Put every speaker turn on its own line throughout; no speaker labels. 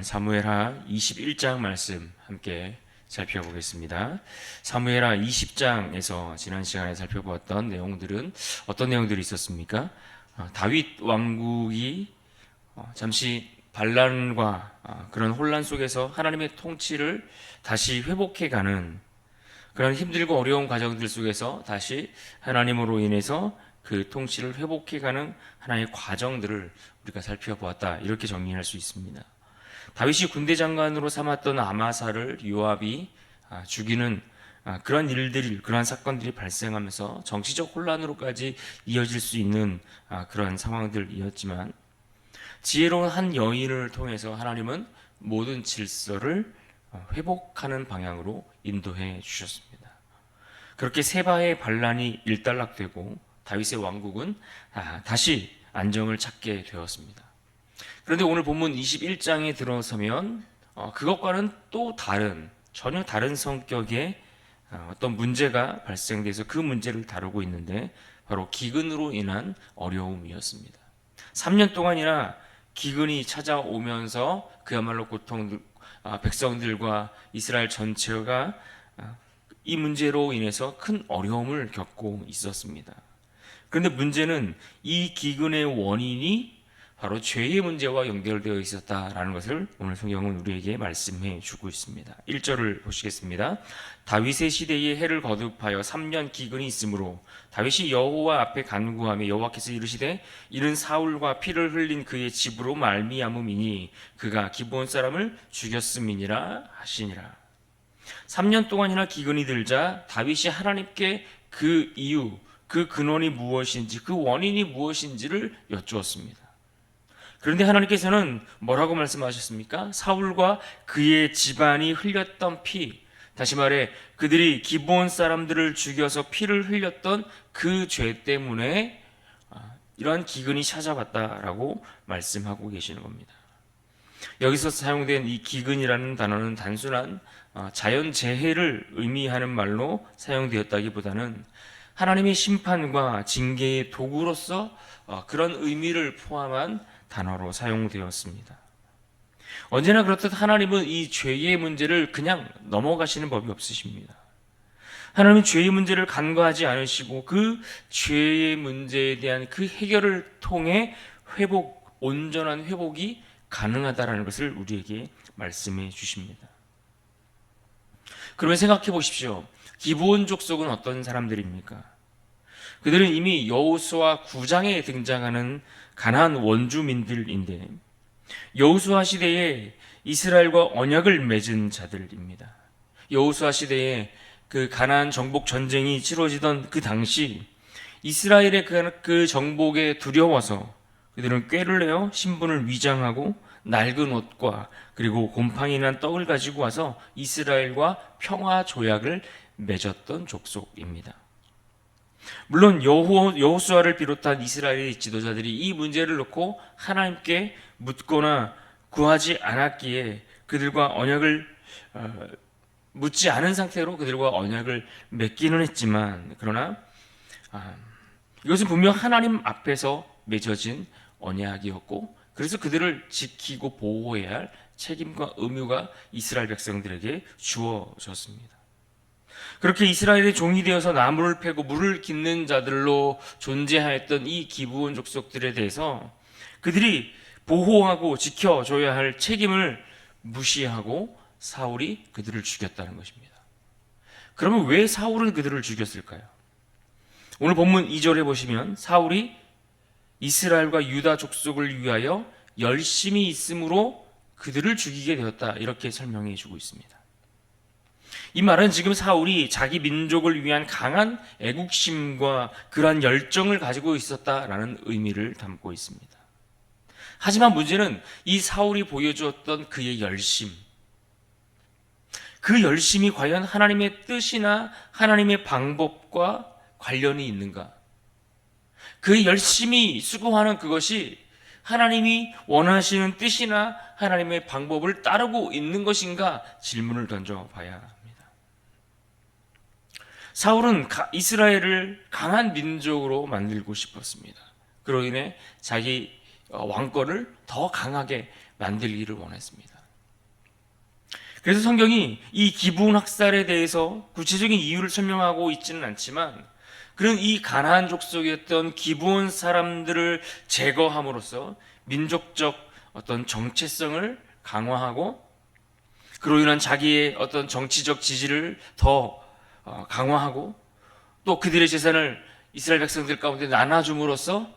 사무엘하 21장 말씀 함께 살펴보겠습니다. 사무엘하 20장에서 지난 시간에 살펴보았던 내용들은 어떤 내용들이 있었습니까? 다윗 왕국이 잠시 반란과 그런 혼란 속에서 하나님의 통치를 다시 회복해가는 그런 힘들고 어려운 과정들 속에서 다시 하나님으로 인해서 그 통치를 회복해가는 하나의 과정들을 우리가 살펴보았다, 이렇게 정리할 수 있습니다. 다윗이 군대 장관으로 삼았던 아마사를 요압이 죽이는 그런 일들이, 그러한 사건들이 발생하면서 정치적 혼란으로까지 이어질 수 있는 그런 상황들이었지만, 지혜로운 한 여인을 통해서 하나님은 모든 질서를 회복하는 방향으로 인도해 주셨습니다. 그렇게 세바의 반란이 일단락되고 다윗의 왕국은 다시 안정을 찾게 되었습니다. 그런데 오늘 본문 21장에 들어서면 그것과는 또 다른, 전혀 다른 성격의 어떤 문제가 발생돼서 그 문제를 다루고 있는데, 바로 기근으로 인한 어려움이었습니다. 3년 동안이나 기근이 찾아오면서 그야말로 백성들과 이스라엘 전체가 이 문제로 인해서 큰 어려움을 겪고 있었습니다. 그런데 문제는 이 기근의 원인이 바로 죄의 문제와 연결되어 있었다라는 것을 오늘 성경은 우리에게 말씀해 주고 있습니다. 1절을 보시겠습니다. 다윗의 시대에 해를 거듭하여 3년 기근이 있으므로 다윗이 여호와 앞에 간구하며 여호와께서 이르시되 이는 사울과 피를 흘린 그의 집으로 말미암음이니 그가 기브온 사람을 죽였음이니라 하시니라. 3년 동안이나 기근이 들자 다윗이 하나님께 그 이유, 그 근원이 무엇인지, 그 원인이 무엇인지를 여쭈었습니다. 그런데 하나님께서는 뭐라고 말씀하셨습니까? 사울과 그의 집안이 흘렸던 피, 다시 말해 그들이 기브온 사람들을 죽여서 피를 흘렸던 그 죄 때문에 이러한 기근이 찾아왔다라고 말씀하고 계시는 겁니다. 여기서 사용된 이 기근이라는 단어는 단순한 자연재해를 의미하는 말로 사용되었다기보다는 하나님의 심판과 징계의 도구로서 그런 의미를 포함한 단어로 사용되었습니다. 언제나 그렇듯 하나님은 이 죄의 문제를 그냥 넘어가시는 법이 없으십니다. 하나님은 죄의 문제를 간과하지 않으시고 그 죄의 문제에 대한 그 해결을 통해 온전한 회복이 가능하다는 것을 우리에게 말씀해 주십니다. 그러면 생각해 보십시오. 기브온 족속은 어떤 사람들입니까? 그들은 이미 여호수아 9장에 등장하는 가나안 원주민들인데, 여호수아 시대에 이스라엘과 언약을 맺은 자들입니다. 여호수아 시대에 그 가나안 정복 전쟁이 치러지던 그 당시 이스라엘의 그 정복에 두려워서 그들은 꾀를 내어 신분을 위장하고 낡은 옷과 그리고 곰팡이 난 떡을 가지고 와서 이스라엘과 평화 조약을 맺었던 족속입니다. 물론 여호수아를 비롯한 이스라엘의 지도자들이 이 문제를 놓고 하나님께 묻거나 구하지 않았기에 그들과 언약을 묻지 않은 상태로 그들과 언약을 맺기는 했지만, 그러나 이것은 분명 하나님 앞에서 맺어진 언약이었고, 그래서 그들을 지키고 보호해야 할 책임과 의무가 이스라엘 백성들에게 주어졌습니다. 그렇게 이스라엘의 종이 되어서 나무를 패고 물을 깃는 자들로 존재하였던 이 기브온 족속들에 대해서 그들이 보호하고 지켜줘야 할 책임을 무시하고 사울이 그들을 죽였다는 것입니다. 그러면 왜 사울은 그들을 죽였을까요? 오늘 본문 2절에 보시면 사울이 이스라엘과 유다 족속을 위하여 열심히 있음으로 그들을 죽이게 되었다, 이렇게 설명해 주고 있습니다. 이 말은 지금 사울이 자기 민족을 위한 강한 애국심과 그러한 열정을 가지고 있었다라는 의미를 담고 있습니다. 하지만 문제는 이 사울이 보여주었던 그의 열심, 그 열심이 과연 하나님의 뜻이나 하나님의 방법과 관련이 있는가? 그 열심히 수고하는 그것이 하나님이 원하시는 뜻이나 하나님의 방법을 따르고 있는 것인가 질문을 던져봐야 합니다. 사울은 이스라엘을 강한 민족으로 만들고 싶었습니다. 그로 인해 자기 왕권을 더 강하게 만들기를 원했습니다. 그래서 성경이 이 기브온 학살에 대해서 구체적인 이유를 설명하고 있지는 않지만, 그런 이 가나안 족속이었던 기브온 사람들을 제거함으로써 민족적 어떤 정체성을 강화하고, 그로 인한 자기의 어떤 정치적 지지를 더 강화하고, 또 그들의 재산을 이스라엘 백성들 가운데 나눠줌으로써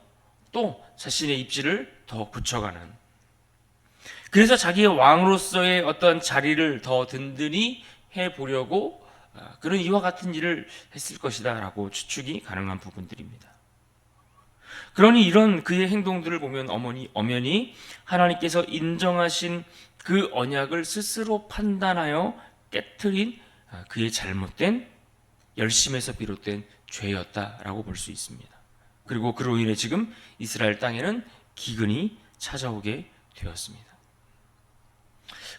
또 자신의 입지를 더 굳혀가는, 그래서 자기의 왕으로서의 어떤 자리를 더 든든히 해보려고 그런 이와 같은 일을 했을 것이다 라고 추측이 가능한 부분들입니다. 그러니 이런 그의 행동들을 보면 엄연히 하나님께서 인정하신 그 언약을 스스로 판단하여 깨트린 그의 잘못된 열심에서 비롯된 죄였다라고 볼 수 있습니다. 그리고 그로 인해 지금 이스라엘 땅에는 기근이 찾아오게 되었습니다.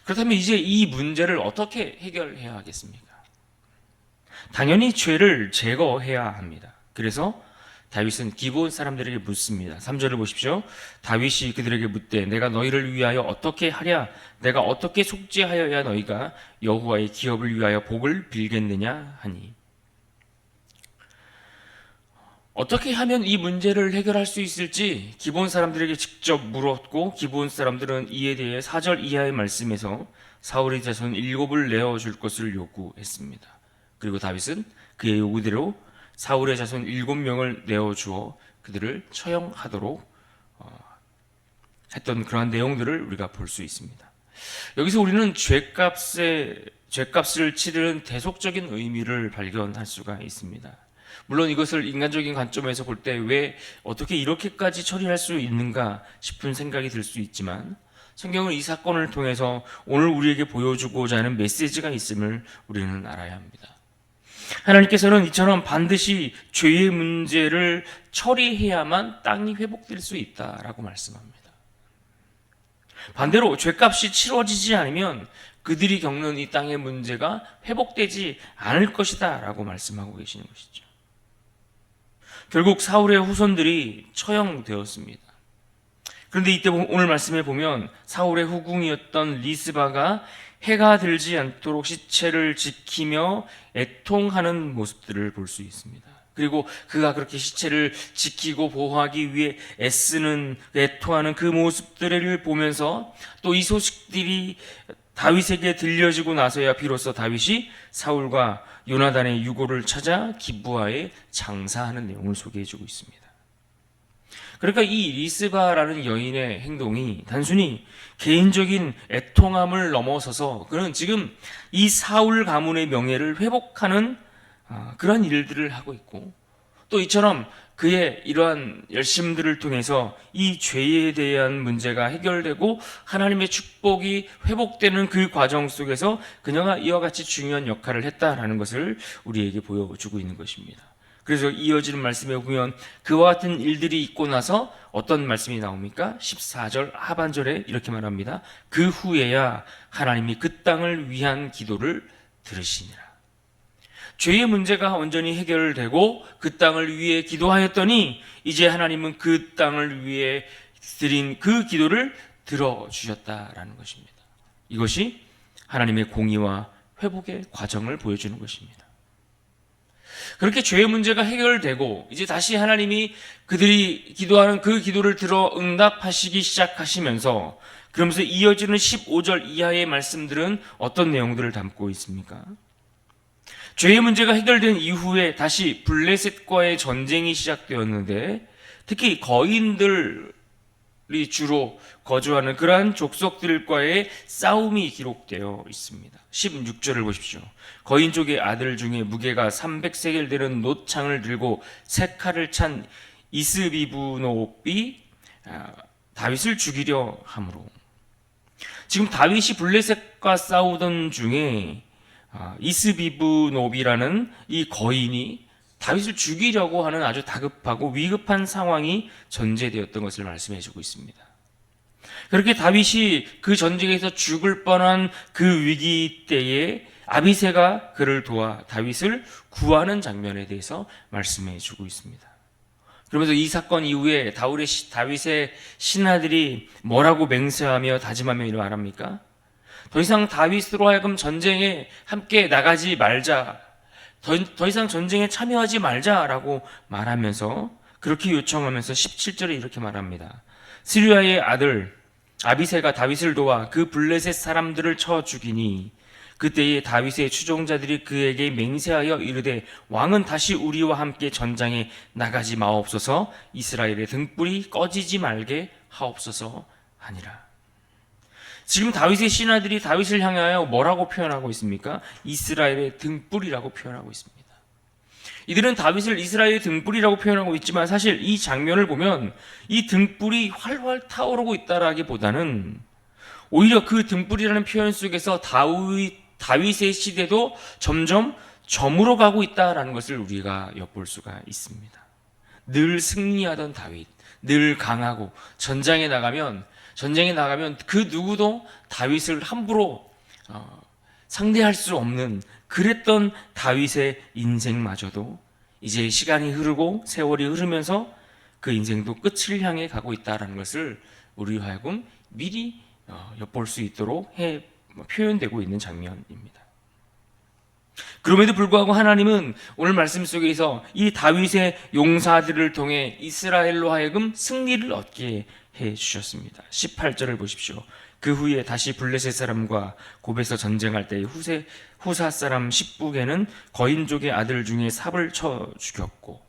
그렇다면 이제 이 문제를 어떻게 해결해야 하겠습니까? 당연히 죄를 제거해야 합니다. 그래서 다윗은 기브온 사람들에게 묻습니다. 3절을 보십시오. 다윗이 그들에게 묻되 내가 너희를 위하여 어떻게 하랴? 내가 어떻게 속죄하여야 너희가 여호와의 기업을 위하여 복을 빌겠느냐 하니. 어떻게 하면 이 문제를 해결할 수 있을지 기브온 사람들에게 직접 물었고, 기브온 사람들은 이에 대해 4절 이하의 말씀에서 사울의 자손 7을 내어줄 것을 요구했습니다. 그리고 다윗은 그의 요구대로 사울의 자손 7명을 내어주어 그들을 처형하도록 했던 그러한 내용들을 우리가 볼 수 있습니다. 여기서 우리는 죄값을 치르는 대속적인 의미를 발견할 수가 있습니다. 물론 이것을 인간적인 관점에서 볼 때 왜 어떻게 이렇게까지 처리할 수 있는가 싶은 생각이 들 수 있지만, 성경은 이 사건을 통해서 오늘 우리에게 보여주고자 하는 메시지가 있음을 우리는 알아야 합니다. 하나님께서는 이처럼 반드시 죄의 문제를 처리해야만 땅이 회복될 수 있다라고 말씀합니다. 반대로 죄값이 치러지지 않으면 그들이 겪는 이 땅의 문제가 회복되지 않을 것이다 라고 말씀하고 계시는 것이죠. 결국 사울의 후손들이 처형되었습니다. 그런데 이때 오늘 말씀에 보면 사울의 후궁이었던 리스바가 해가 들지 않도록 시체를 지키며 애통하는 모습들을 볼 수 있습니다. 그리고 그가 그렇게 시체를 지키고 보호하기 위해 애쓰는, 애통하는 그 모습들을 보면서 또 이 소식들이 다윗에게 들려지고 나서야 비로소 다윗이 사울과 요나단의 유고를 찾아 기브아에 장사하는 내용을 소개해주고 있습니다. 그러니까 이 리스바라는 여인의 행동이 단순히 개인적인 애통함을 넘어서서 그는 지금 이 사울 가문의 명예를 회복하는 그런 일들을 하고 있고, 또 이처럼 그의 이러한 열심들을 통해서 이 죄에 대한 문제가 해결되고 하나님의 축복이 회복되는 그 과정 속에서 그녀가 이와 같이 중요한 역할을 했다라는 것을 우리에게 보여주고 있는 것입니다. 그래서 이어지는 말씀에 보면 그와 같은 일들이 있고 나서 어떤 말씀이 나옵니까? 14절 하반절에 이렇게 말합니다. 그 후에야 하나님이 그 땅을 위한 기도를 들으시니라. 죄의 문제가 온전히 해결되고 그 땅을 위해 기도하였더니 이제 하나님은 그 땅을 위해 드린 그 기도를 들어주셨다라는 것입니다. 이것이 하나님의 공의와 회복의 과정을 보여주는 것입니다. 그렇게 죄의 문제가 해결되고 이제 다시 하나님이 그들이 기도하는 그 기도를 들어 응답하시기 시작하시면서, 그러면서 이어지는 15절 이하의 말씀들은 어떤 내용들을 담고 있습니까? 죄의 문제가 해결된 이후에 다시 블레셋과의 전쟁이 시작되었는데, 특히 거인들이 주로 거주하는 그러한 족속들과의 싸움이 기록되어 있습니다. 16절을 보십시오. 거인족의 아들 중에 무게가 300세겔 되는 놋창을 들고 세 칼을 찬 이스비브노비 다윗을 죽이려 함으로. 지금 다윗이 블레셋과 싸우던 중에 이스비브노비라는 이 거인이 다윗을 죽이려고 하는 아주 다급하고 위급한 상황이 전제되었던 것을 말씀해 주고 있습니다. 그렇게 다윗이 그 전쟁에서 죽을 뻔한 그 위기 때에 아비새가 그를 도와 다윗을 구하는 장면에 대해서 말씀해 주고 있습니다. 그러면서 이 사건 이후에 다윗의 신하들이 뭐라고 맹세하며 다짐하며 이를 말합니까? 더 이상 다윗으로 하여금 전쟁에 함께 나가지 말자, 더 이상 전쟁에 참여하지 말자라고 말하면서, 그렇게 요청하면서 17절에 이렇게 말합니다. 스루야의 아들 아비새가 다윗을 도와 그 블레셋 사람들을 쳐 죽이니 그때에 다윗의 추종자들이 그에게 맹세하여 이르되 왕은 다시 우리와 함께 전장에 나가지 마옵소서, 이스라엘의 등불이 꺼지지 말게 하옵소서 하니라. 지금 다윗의 신하들이 다윗을 향하여 뭐라고 표현하고 있습니까? 이스라엘의 등불이라고 표현하고 있습니다. 이들은 다윗을 이스라엘의 등불이라고 표현하고 있지만 사실 이 장면을 보면 이 등불이 활활 타오르고 있다라기보다는 오히려 그 등불이라는 표현 속에서 다윗의 시대도 점점 저물어 가고 있다라는 것을 우리가 엿볼 수가 있습니다. 늘 승리하던 다윗, 늘 강하고 전쟁에 나가면 그 누구도 다윗을 함부로 상대할 수 없는 그랬던 다윗의 인생마저도 이제 시간이 흐르고 세월이 흐르면서 그 인생도 끝을 향해 가고 있다는 것을 우리 하여금 미리 엿볼 수 있도록 표현되고 있는 장면입니다. 그럼에도 불구하고 하나님은 오늘 말씀 속에서 이 다윗의 용사들을 통해 이스라엘로 하여금 승리를 얻게 해주셨습니다. 18절을 보십시오. 그 후에 다시 블레셋 사람과 곱에서 전쟁할 때 후사 사람 십부게는 거인족의 아들 중에 삽을 쳐 죽였고,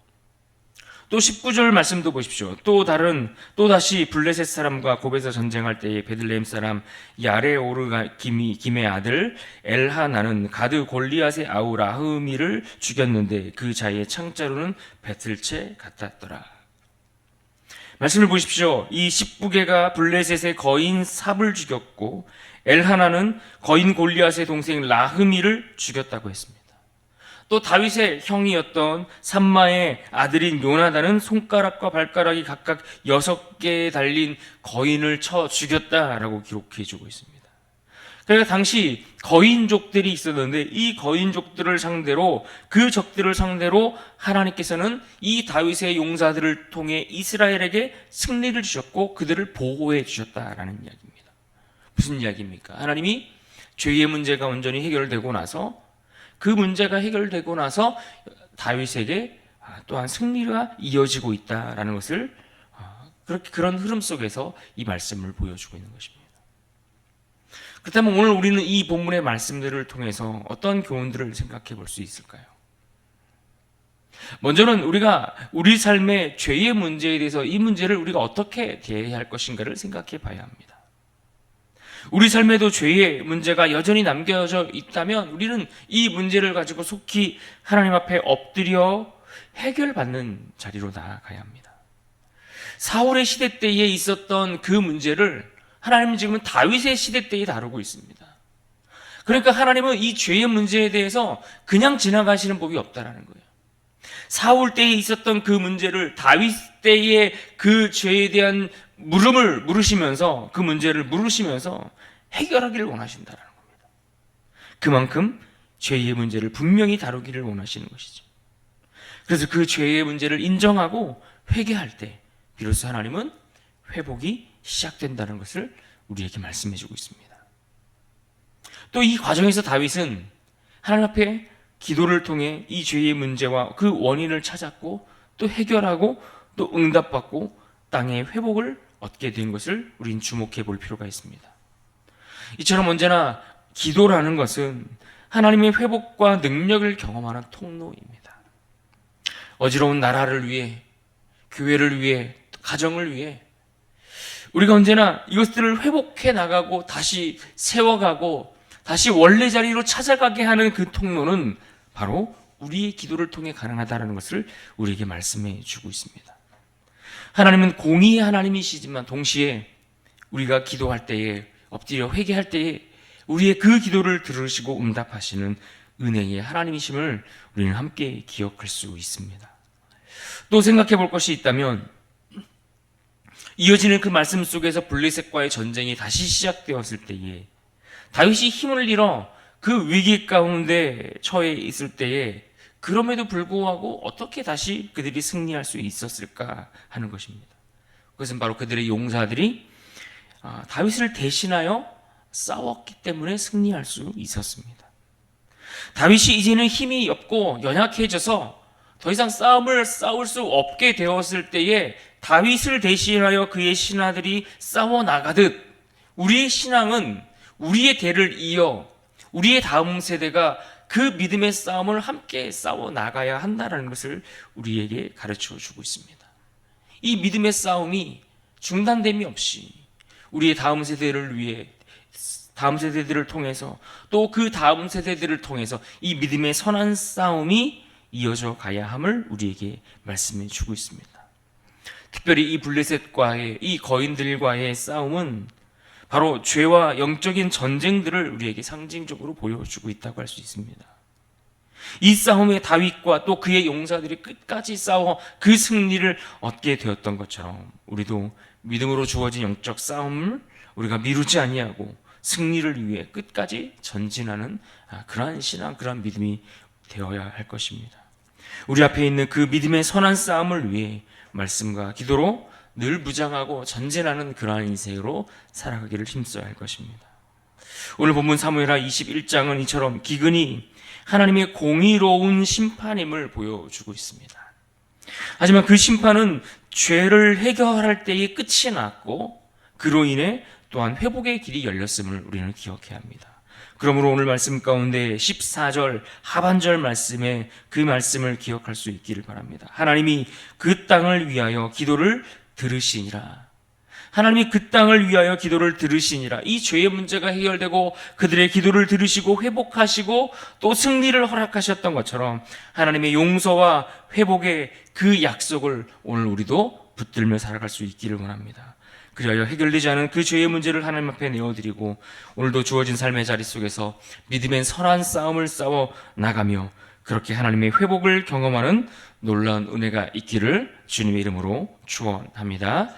또 19절 말씀도 보십시오. 또 다시 블레셋 사람과 곱에서 전쟁할 때에 베들레헴 사람 야레오르 김의 아들 엘하나는 가드 골리앗의 아우 라흐미를 죽였는데 그 자의 창자루는 배틀채 같았더라. 말씀을 보십시오. 이 십부게가 블레셋의 거인 삽을 죽였고 엘하나는 거인 골리앗의 동생 라흐미를 죽였다고 했습니다. 또 다윗의 형이었던 삼마의 아들인 요나단은 손가락과 발가락이 각각 6개에 달린 거인을 쳐 죽였다라고 기록해주고 있습니다. 그러니까 당시 거인족들이 있었는데 이 거인족들을 상대로, 그 적들을 상대로 하나님께서는 이 다윗의 용사들을 통해 이스라엘에게 승리를 주셨고 그들을 보호해 주셨다라는 이야기입니다. 무슨 이야기입니까? 하나님이 죄의 문제가 온전히 해결되고 나서, 그 문제가 해결되고 나서 다윗에게 또한 승리가 이어지고 있다라는 것을 그런 흐름 속에서 이 말씀을 보여주고 있는 것입니다. 그렇다면 오늘 우리는 이 본문의 말씀들을 통해서 어떤 교훈들을 생각해 볼 수 있을까요? 먼저는 우리가 우리 삶의 죄의 문제에 대해서 이 문제를 우리가 어떻게 대해야 할 것인가를 생각해 봐야 합니다. 우리 삶에도 죄의 문제가 여전히 남겨져 있다면 우리는 이 문제를 가지고 속히 하나님 앞에 엎드려 해결받는 자리로 나아가야 합니다. 사울의 시대 때에 있었던 그 문제를 하나님은 지금은 다윗의 시대 때에 다루고 있습니다. 그러니까 하나님은 이 죄의 문제에 대해서 그냥 지나가시는 법이 없다라는 거예요. 사울 때에 있었던 그 문제를 다윗 때의 그 죄에 대한 물으시면서, 그 문제를 물으시면서 해결하기를 원하신다라는 겁니다. 그만큼 죄의 문제를 분명히 다루기를 원하시는 것이죠. 그래서 그 죄의 문제를 인정하고 회개할 때 비로소 하나님은 회복이 시작된다는 것을 우리에게 말씀해 주고 있습니다. 또 이 과정에서 다윗은 하나님 앞에 기도를 통해 이 죄의 문제와 그 원인을 찾았고 또 해결하고 또 응답받고 땅의 회복을 얻게 된 것을 우린 주목해 볼 필요가 있습니다. 이처럼 언제나 기도라는 것은 하나님의 회복과 능력을 경험하는 통로입니다. 어지러운 나라를 위해, 교회를 위해, 가정을 위해 우리가 언제나 이것들을 회복해 나가고 다시 세워가고 다시 원래 자리로 찾아가게 하는 그 통로는 바로 우리의 기도를 통해 가능하다는 것을 우리에게 말씀해 주고 있습니다. 하나님은 공의의 하나님이시지만 동시에 우리가 기도할 때에, 엎드려 회개할 때에 우리의 그 기도를 들으시고 응답하시는 은혜의 하나님이심을 우리는 함께 기억할 수 있습니다. 또 생각해 볼 것이 있다면 이어지는 그 말씀 속에서 블레셋과의 전쟁이 다시 시작되었을 때에 다윗이 힘을 잃어 그 위기 가운데 처해 있을 때에 그럼에도 불구하고 어떻게 다시 그들이 승리할 수 있었을까 하는 것입니다. 그것은 바로 그들의 용사들이 다윗을 대신하여 싸웠기 때문에 승리할 수 있었습니다. 다윗이 이제는 힘이 없고 연약해져서 더 이상 싸움을 싸울 수 없게 되었을 때에 다윗을 대신하여 그의 신하들이 싸워 나가듯 우리의 신앙은 우리의 대를 이어 우리의 다음 세대가 그 믿음의 싸움을 함께 싸워 나가야 한다는 것을 우리에게 가르쳐 주고 있습니다. 이 믿음의 싸움이 중단됨이 없이 우리의 다음 세대를 위해 다음 세대들을 통해서 또 그 다음 세대들을 통해서 이 믿음의 선한 싸움이 이어져 가야 함을 우리에게 말씀해 주고 있습니다. 특별히 이 블레셋과의 이 거인들과의 싸움은 바로 죄와 영적인 전쟁들을 우리에게 상징적으로 보여주고 있다고 할 수 있습니다. 이 싸움에 다윗과 또 그의 용사들이 끝까지 싸워 그 승리를 얻게 되었던 것처럼 우리도 믿음으로 주어진 영적 싸움을 우리가 미루지 아니하고 승리를 위해 끝까지 전진하는 그러한 신앙, 그러한 믿음이 되어야 할 것입니다. 우리 앞에 있는 그 믿음의 선한 싸움을 위해 말씀과 기도로 늘 무장하고 전진하는 그러한 인생으로 살아가기를 힘써야 할 것입니다. 오늘 본문 사무엘하 21장은 이처럼 기근이 하나님의 공의로운 심판임을 보여주고 있습니다. 하지만 그 심판은 죄를 해결할 때에 끝이 났고 그로 인해 또한 회복의 길이 열렸음을 우리는 기억해야 합니다. 그러므로 오늘 말씀 가운데 14절 하반절 말씀에 그 말씀을 기억할 수 있기를 바랍니다. 하나님이 그 땅을 위하여 기도를 들으시니라. 하나님이 그 땅을 위하여 기도를 들으시니라. 이 죄의 문제가 해결되고 그들의 기도를 들으시고 회복하시고 또 승리를 허락하셨던 것처럼 하나님의 용서와 회복의 그 약속을 오늘 우리도 붙들며 살아갈 수 있기를 원합니다. 그리하여 해결되지 않은 그 죄의 문제를 하나님 앞에 내어드리고 오늘도 주어진 삶의 자리 속에서 믿음의 선한 싸움을 싸워 나가며 그렇게 하나님의 회복을 경험하는 놀라운 은혜가 있기를 주님의 이름으로 축원합니다.